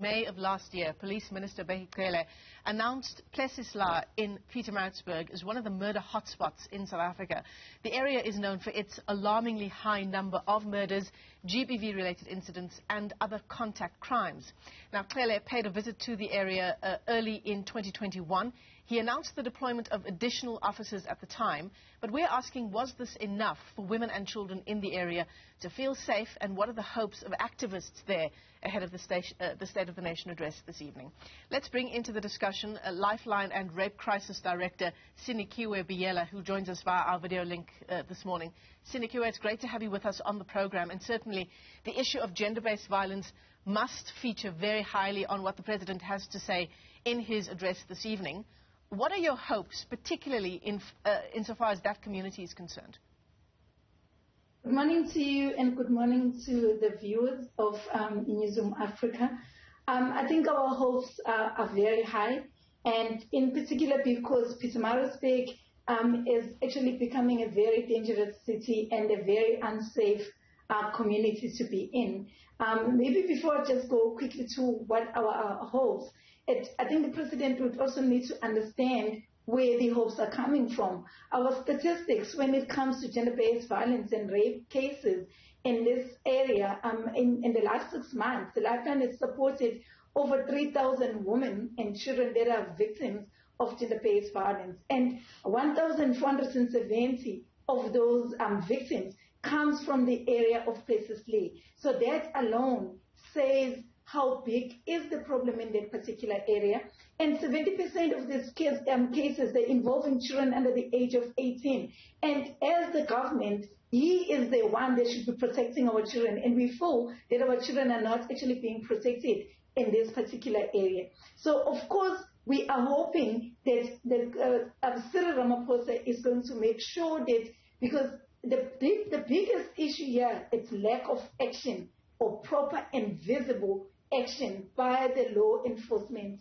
May of last year, Police Minister Bheki Cele announced Plessislaer in Pietermaritzburg as one of the murder hotspots in South Africa. The area is known for its alarmingly high number of murders, GBV-related incidents and other contact crimes. Now, Cele paid a visit to the area early in 2021. He announced the deployment of additional officers at the time, but we're asking, was this enough for women and children in the area to feel safe, and what are the hopes of activists there ahead of the State of the Nation address this evening? Let's bring into the discussion Lifeline and Rape Crisis Director Sinikiwe Biyela, who joins us via our video link this morning. Sinikiwe, it's great to have you with us on the program, and certainly the issue of gender-based violence must feature very highly on what the President has to say in his address this evening. What are your hopes, particularly insofar as that community is concerned? Good morning to you, and good morning to the viewers of Newzroom Afrika. I think our hopes are very high, and in particular because Pietermaritzburg is actually becoming a very dangerous city and a very unsafe community to be in. Maybe before I just go quickly to what our hopes, I think the President would also need to understand where the hopes are coming from. Our statistics when it comes to gender-based violence and rape cases in this area, in the last 6 months, the Lifeline has supported over 3,000 women and children that are victims of gender-based violence. And 1,470 of those victims comes from the area of Plessislaer. So that alone says how big is the problem in that particular area. And 70% of these cases, they're involving children under the age of 18. And as the government, he is the one that should be protecting our children. And we feel that our children are not actually being protected in this particular area. So, of course, we are hoping that Cyril Ramaphosa is going to make sure that, because the biggest issue here is lack of action or proper and visible action by the law enforcement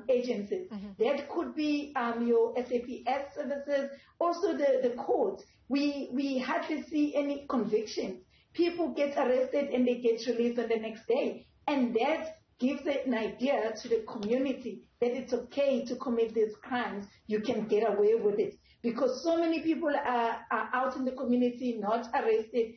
agencies. That could be your SAPS services, also the courts. We hardly see any convictions. People get arrested and they get released on the next day. And that gives an idea to the community that it's okay to commit these crimes. You can get away with it. Because so many people are out in the community, not arrested.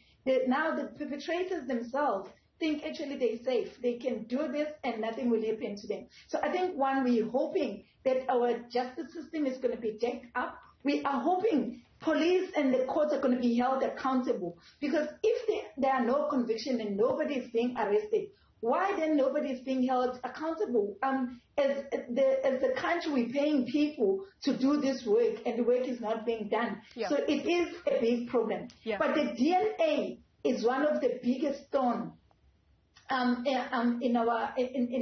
Now the perpetrators themselves think actually they're safe. They can do this and nothing will happen to them. So I think, one, we're hoping that our justice system is going to be jacked up. We are hoping police and the courts are going to be held accountable. Because if there are no conviction and nobody is being arrested, why then nobody is being held accountable? As the country, we're paying people to do this work and the work is not being done. Yeah. So it is a big problem. Yeah. But the DNA is one of the biggest stones in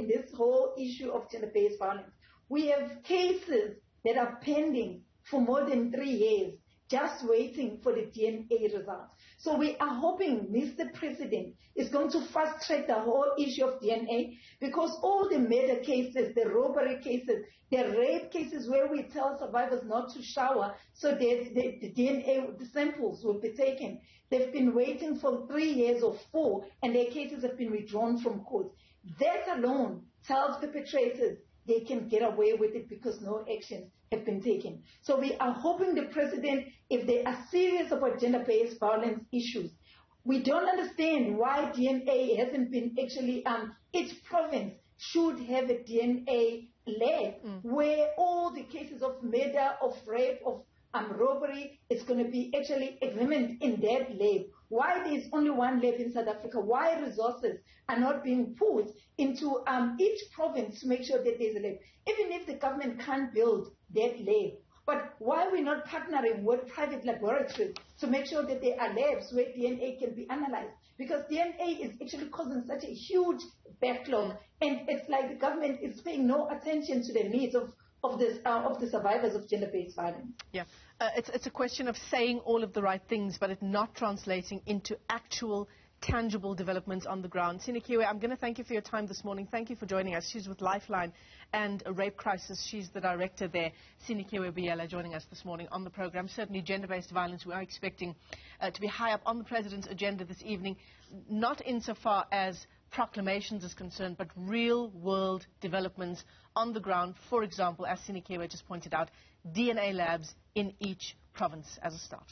this whole issue of gender-based violence. We have cases that are pending for more than 3 years, just waiting for the DNA results. So we are hoping Mr. President is going to fast-track the whole issue of DNA, because all the murder cases, the robbery cases, the rape cases where we tell survivors not to shower so that the DNA, the samples will be taken, they've been waiting for 3 years or 4, and their cases have been withdrawn from court. That alone tells perpetrators they can get away with it because no actions have been taken. So we are hoping the President, if they are serious about gender-based violence issues, we don't understand why DNA hasn't been actually, each province should have a DNA lab where all the cases of murder, of rape, of robbery is going to be actually examined in that lab. Why there's only one lab in South Africa? Why resources are not being put into each province to make sure that there's a lab? Even if the government can't build that lab, but why are we not partnering with private laboratories to make sure that there are labs where DNA can be analyzed? Because DNA is actually causing such a huge backlog, and it's like the government is paying no attention to the needs of the survivors of gender-based violence. Yeah, it's a question of saying all of the right things, but it not translating into actual tangible developments on the ground. Sinikiwe, I'm going to thank you for your time this morning. Thank you for joining us. She's with Lifeline and Rape Crisis. She's the director there. Sinikiwe Biyela joining us this morning on the program. Certainly gender-based violence we are expecting to be high up on the President's agenda this evening, not insofar as proclamations is concerned, but real-world developments on the ground. For example, as Sinikiwe just pointed out, DNA labs in each province as a start.